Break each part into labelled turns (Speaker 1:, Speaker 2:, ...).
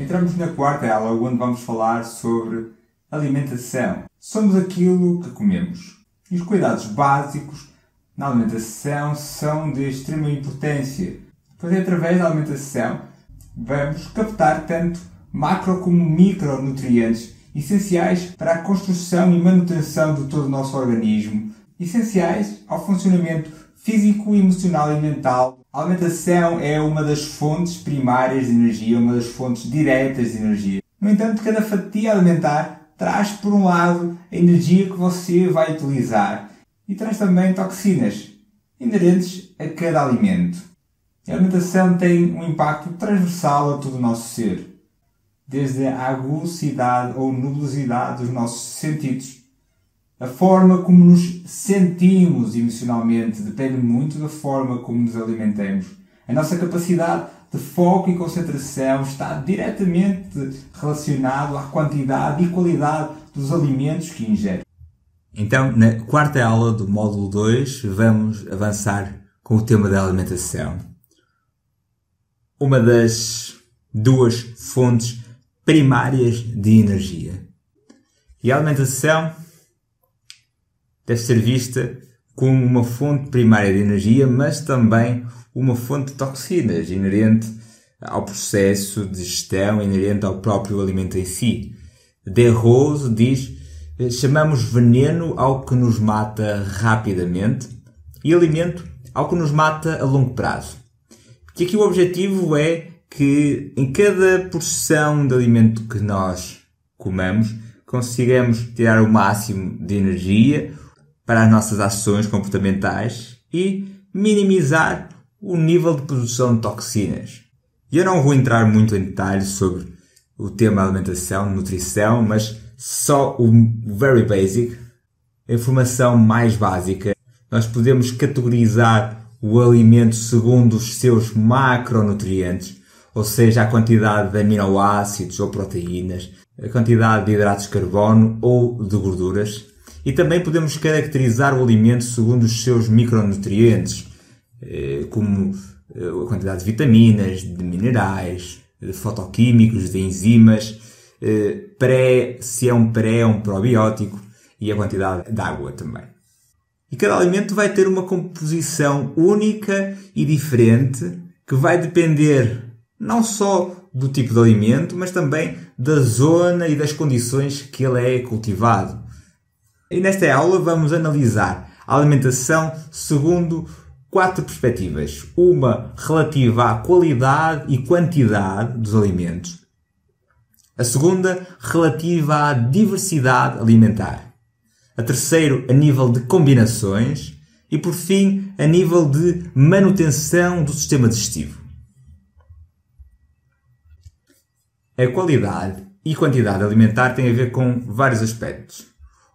Speaker 1: Entramos na quarta aula, onde vamos falar sobre alimentação. Somos aquilo que comemos. E os cuidados básicos na alimentação são de extrema importância, pois é através da alimentação vamos captar tanto macro como micronutrientes essenciais para a construção e manutenção de todo o nosso organismo, essenciais ao funcionamento físico, emocional e mental. A alimentação é uma das fontes primárias de energia, uma das fontes diretas de energia. No entanto, cada fatia alimentar traz, por um lado, a energia que você vai utilizar e traz também toxinas inerentes a cada alimento. A alimentação tem um impacto transversal a todo o nosso ser, desde a agudosidade ou nubosidade dos nossos sentidos. A forma como nos sentimos emocionalmente depende muito da forma como nos alimentamos. A nossa capacidade de foco e concentração está diretamente relacionado à quantidade e qualidade dos alimentos que ingere.
Speaker 2: Então, na quarta aula do módulo 2, vamos avançar com o tema da alimentação. Uma das duas fontes primárias de energia. E a alimentação deve ser vista como uma fonte primária de energia, mas também uma fonte de toxinas inerente ao processo de gestão, inerente ao próprio alimento em si. De Rose diz: chamamos veneno ao que nos mata rapidamente e alimento ao que nos mata a longo prazo. Porque aqui o objetivo é que em cada porção de alimento que nós comamos consigamos tirar o máximo de energia para as nossas ações comportamentais e minimizar o nível de produção de toxinas. Eu não vou entrar muito em detalhes sobre o tema alimentação, nutrição, mas só o very basic, a informação mais básica. Nós podemos categorizar o alimento segundo os seus macronutrientes, ou seja, a quantidade de aminoácidos ou proteínas, a quantidade de hidratos de carbono ou de gorduras. E também podemos caracterizar o alimento segundo os seus micronutrientes, como a quantidade de vitaminas, de minerais, de fotoquímicos, de enzimas, se é um pré ou um probiótico, e a quantidade de água também. E cada alimento vai ter uma composição única e diferente que vai depender não só do tipo de alimento, mas também da zona e das condições que ele é cultivado. E nesta aula vamos analisar a alimentação segundo 4 perspectivas. Uma relativa à qualidade e quantidade dos alimentos. A segunda relativa à diversidade alimentar. A terceira a nível de combinações. E por fim a nível de manutenção do sistema digestivo. A qualidade e quantidade alimentar tem a ver com vários aspectos.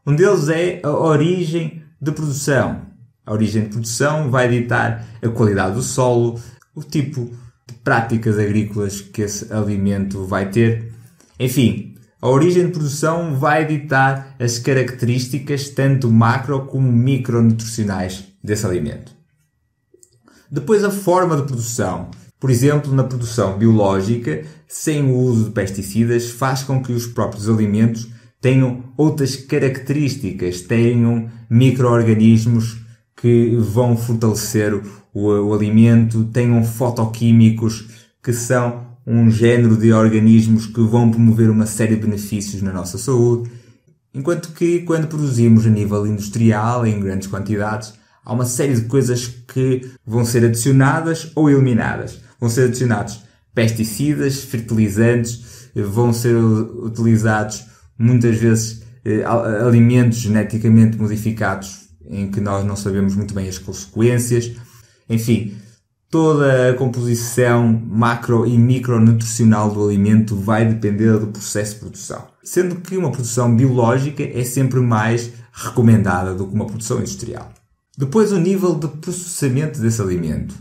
Speaker 2: Um deles é a origem de produção. A origem de produção vai ditar a qualidade do solo, o tipo de práticas agrícolas que esse alimento vai ter. Enfim, a origem de produção vai ditar as características tanto macro como micronutricionais desse alimento. Depois, a forma de produção. Por exemplo, na produção biológica, sem o uso de pesticidas, faz com que os próprios alimentos tenham outras características, tenham micro-organismos que vão fortalecer o alimento, tenham fotoquímicos que são um género de organismos que vão promover uma série de benefícios na nossa saúde, enquanto que quando produzimos a nível industrial, em grandes quantidades, há uma série de coisas que vão ser adicionadas ou eliminadas. Vão ser adicionados pesticidas, fertilizantes, vão ser utilizados muitas vezes alimentos geneticamente modificados em que nós não sabemos muito bem as consequências. Enfim, toda a composição macro e micronutricional do alimento vai depender do processo de produção. Sendo que uma produção biológica é sempre mais recomendada do que uma produção industrial. Depois, o nível de processamento desse alimento.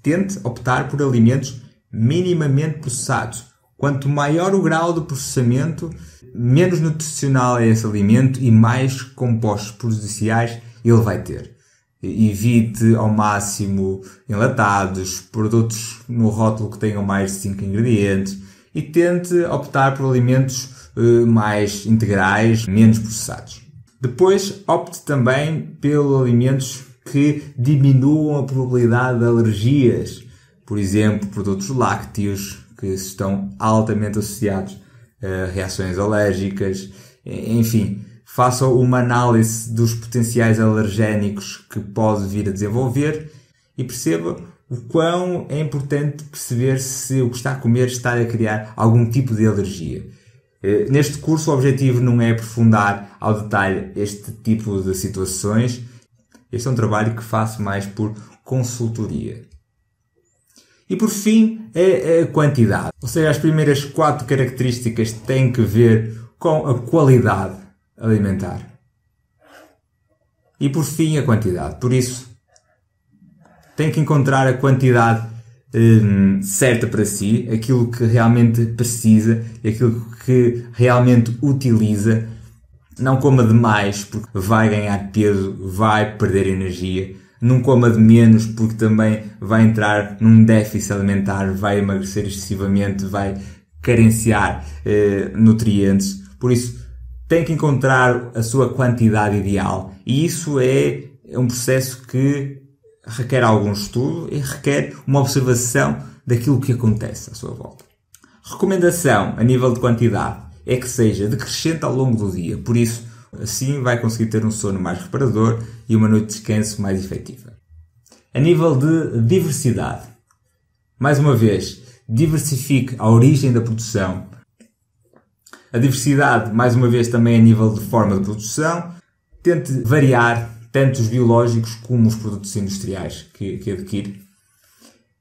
Speaker 2: Tente optar por alimentos minimamente processados. Quanto maior o grau de processamento, menos nutricional é esse alimento e mais compostos prejudiciais ele vai ter. Evite ao máximo enlatados, produtos no rótulo que tenham mais de 5 ingredientes. e tente optar por alimentos mais integrais, menos processados. Depois, opte também pelos alimentos que diminuam a probabilidade de alergias. Por exemplo, produtos lácteos, que estão altamente associados a reações alérgicas. Enfim, faça uma análise dos potenciais alergénicos que pode vir a desenvolver e perceba o quão é importante perceber se o que está a comer está a criar algum tipo de alergia. Neste curso o objetivo não é aprofundar ao detalhe este tipo de situações. Este é um trabalho que faço mais por consultoria. E por fim, é a quantidade. Ou seja, as primeiras 4 características têm que ver com a qualidade alimentar. E por fim, a quantidade. Por isso, tem que encontrar a quantidade certa para si, aquilo que realmente precisa, aquilo que realmente utiliza. Não coma demais porque vai ganhar peso, vai perder energia. Não coma de menos porque também vai entrar num déficit alimentar, vai emagrecer excessivamente, vai carenciar nutrientes. Por isso, tem que encontrar a sua quantidade ideal. E isso é um processo que requer algum estudo e requer uma observação daquilo que acontece à sua volta. Recomendação a nível de quantidade é que seja decrescente ao longo do dia. Por isso, assim vai conseguir ter um sono mais reparador e uma noite de descanso mais efetiva. A nível de diversidade, mais uma vez, diversifique a origem da produção. A diversidade, mais uma vez, também a nível de forma de produção. Tente variar tanto os biológicos como os produtos industriais que adquire.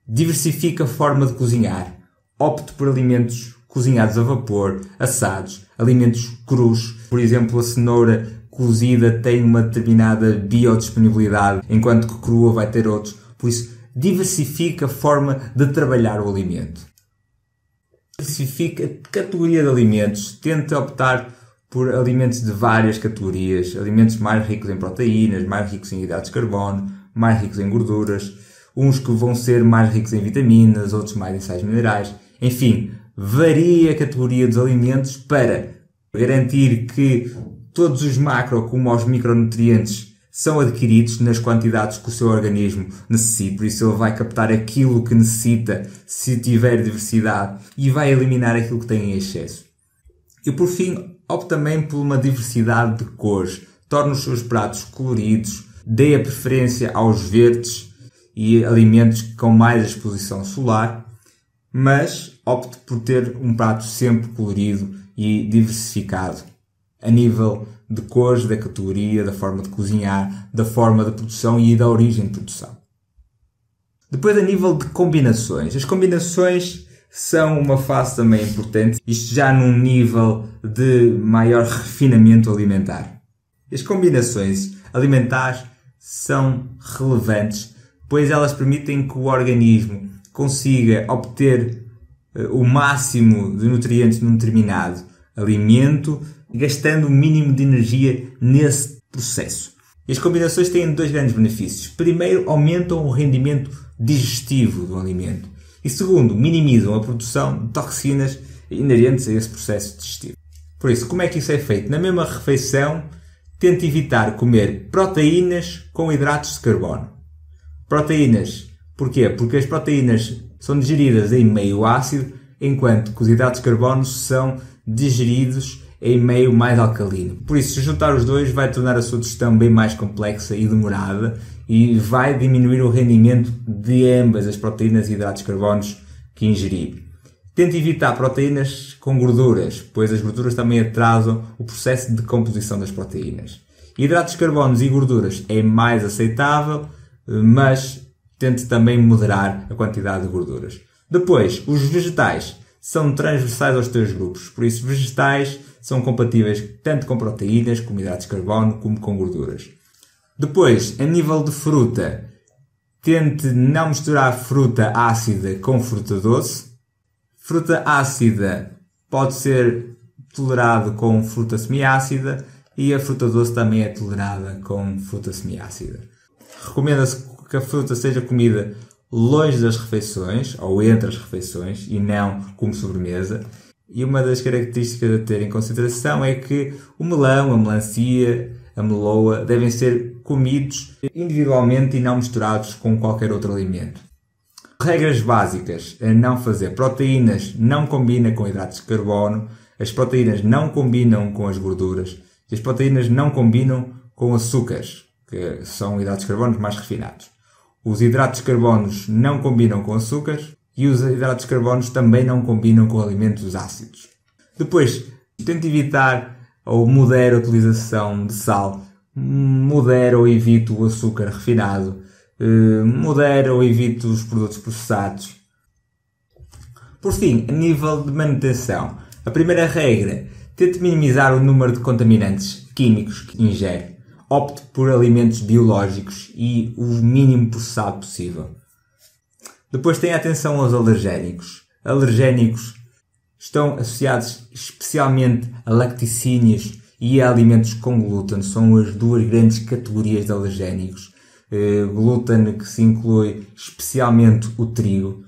Speaker 2: Diversifique a forma de cozinhar. Opte por alimentos cozinhados a vapor, assados, alimentos crus. Por exemplo, a cenoura cozida tem uma determinada biodisponibilidade, enquanto que crua vai ter outros. Por isso, diversifique a forma de trabalhar o alimento. Diversifique a categoria de alimentos. Tente optar por alimentos de várias categorias. Alimentos mais ricos em proteínas, mais ricos em hidratos de carbono, mais ricos em gorduras. Uns que vão ser mais ricos em vitaminas, outros mais em sais minerais. Enfim, varie a categoria dos alimentos para garantir que todos os macro como os micronutrientes são adquiridos nas quantidades que o seu organismo necessita. Por isso ele vai captar aquilo que necessita se tiver diversidade e vai eliminar aquilo que tem em excesso. E por fim, opte também por uma diversidade de cores. Torne os seus pratos coloridos, dê a preferência aos verdes e alimentos com mais exposição solar, mas opte por ter um prato sempre colorido e diversificado a nível de cores, da categoria, da forma de cozinhar, da forma de produção e da origem de produção. Depois, a nível de combinações. As combinações são uma fase também importante, isto já num nível de maior refinamento alimentar. As combinações alimentares são relevantes, pois elas permitem que o organismo consiga obter o máximo de nutrientes num determinado alimento, gastando o mínimo de energia nesse processo. E as combinações têm 2 grandes benefícios. Primeiro, aumentam o rendimento digestivo do alimento. E segundo, minimizam a produção de toxinas inerentes a esse processo digestivo. Por isso, como é que isso é feito? Na mesma refeição, tente evitar comer proteínas com hidratos de carbono. Proteínas, porquê? Porque as proteínas são digeridas em meio ácido, enquanto que os hidratos de carbono são digeridos em meio mais alcalino. Por isso, se juntar os dois vai tornar a sua digestão bem mais complexa e demorada e vai diminuir o rendimento de ambas as proteínas e hidratos de carbono que ingerir. Tente evitar proteínas com gorduras, pois as gorduras também atrasam o processo de decomposição das proteínas. Hidratos de carbono e gorduras é mais aceitável, mas tente também moderar a quantidade de gorduras. Depois, os vegetais são transversais aos 3 grupos, por isso vegetais são compatíveis tanto com proteínas, como hidratos de carbono, como com gorduras. Depois, a nível de fruta, tente não misturar fruta ácida com fruta doce. Fruta ácida pode ser tolerado com fruta semiácida e a fruta doce também é tolerada com fruta semiácida. Recomenda-se que a fruta seja comida longe das refeições, ou entre as refeições, e não como sobremesa. E uma das características a ter em consideração é que o melão, a melancia, a meloa devem ser comidos individualmente e não misturados com qualquer outro alimento. Regras básicas a não fazer. Proteínas não combinam com hidratos de carbono, as proteínas não combinam com as gorduras e as proteínas não combinam com açúcares, que são hidratos de carbono mais refinados. Os hidratos de carbono não combinam com açúcares e os hidratos de carbono também não combinam com alimentos ácidos. Depois, tente evitar ou modera a utilização de sal, modera ou evite o açúcar refinado, modera ou evite os produtos processados. Por fim, a nível de manutenção, a primeira regra, tente minimizar o número de contaminantes químicos que ingere. Opte por alimentos biológicos e o mínimo processado possível. Depois tenha atenção aos alergénicos. Alergénicos estão associados especialmente a lacticínios e a alimentos com glúten. São as duas grandes categorias de alergénicos. Glúten que se inclui especialmente o trigo.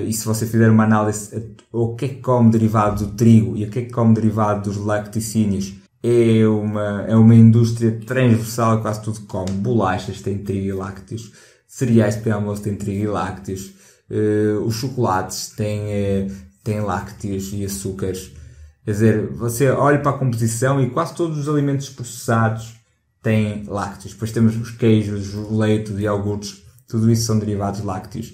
Speaker 2: E se você fizer uma análise o que é que come derivado do trigo e o que é que come derivado dos lacticínios, é uma indústria transversal a quase tudo que come. Bolachas têm trigo e lácteos, cereais para almoço têm trigo e lácteos, os chocolates têm lácteos e açúcares. Quer dizer, você olha para a composição e quase todos os alimentos processados têm lácteos. Depois temos os queijos, o leite, os iogurtes, tudo isso são derivados lácteos.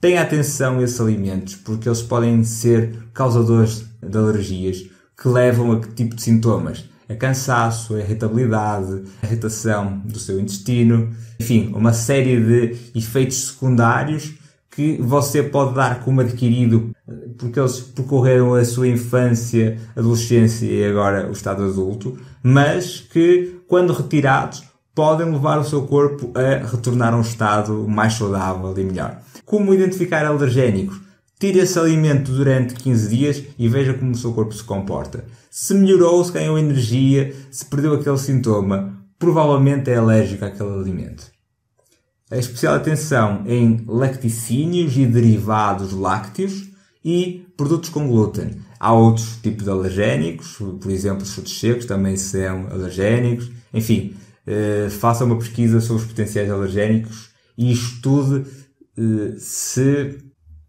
Speaker 2: Tenha atenção a esses alimentos, porque eles podem ser causadores de alergias que levam a que tipo de sintomas? A cansaço, a irritabilidade, a irritação do seu intestino, enfim, uma série de efeitos secundários que você pode dar como adquirido porque eles percorreram a sua infância, adolescência e agora o estado adulto, mas que, quando retirados, podem levar o seu corpo a retornar a um estado mais saudável e melhor. Como identificar alergénicos? Tire esse alimento durante 15 dias e veja como o seu corpo se comporta. Se melhorou, se ganhou energia, se perdeu aquele sintoma, provavelmente é alérgico àquele alimento. A especial atenção em lacticínios e derivados lácteos e produtos com glúten. Há outros tipos de alergénicos, por exemplo, os frutos secos também são alergénicos. Enfim, faça uma pesquisa sobre os potenciais alergénicos e estude se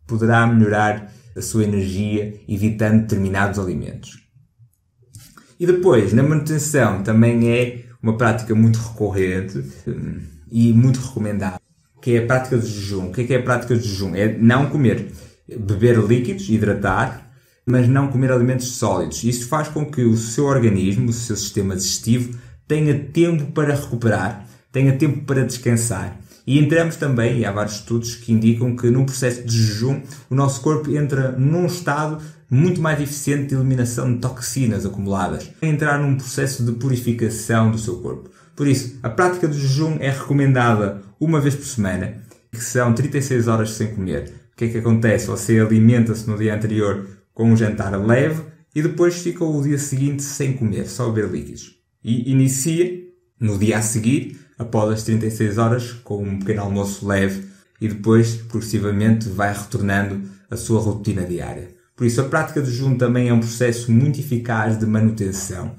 Speaker 2: poderá melhorar a sua energia evitando determinados alimentos. E depois, na manutenção, também é uma prática muito recorrente e muito recomendada, que é a prática do jejum. O que é a prática do jejum? É não comer, beber líquidos, hidratar, mas não comer alimentos sólidos. Isto faz com que o seu organismo, o seu sistema digestivo, tenha tempo para recuperar, tenha tempo para descansar. E entramos também, e há vários estudos que indicam que num processo de jejum o nosso corpo entra num estado muito mais eficiente de eliminação de toxinas acumuladas. Entrar num processo de purificação do seu corpo. Por isso, a prática do jejum é recomendada uma vez por semana, que são 36 horas sem comer. O que é que acontece? Você alimenta-se no dia anterior com um jantar leve e depois fica o dia seguinte sem comer, só beber líquidos. E inicia no dia a seguir, após as 36 horas, com um pequeno almoço leve e depois, progressivamente, vai retornando à sua rotina diária. Por isso, a prática do jejum também é um processo muito eficaz de manutenção.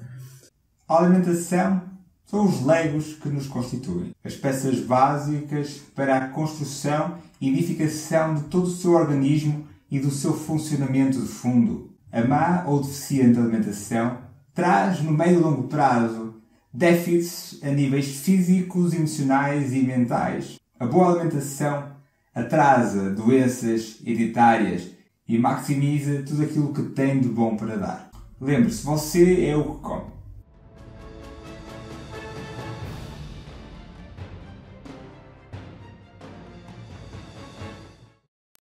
Speaker 1: A alimentação são os legos que nos constituem, as peças básicas para a construção e edificação de todo o seu organismo e do seu funcionamento de fundo. A má ou deficiente alimentação traz, no médio e longo prazo, déficits a níveis físicos, emocionais e mentais. A boa alimentação atrasa doenças hereditárias e maximiza tudo aquilo que tem de bom para dar. Lembre-se, você é o que come.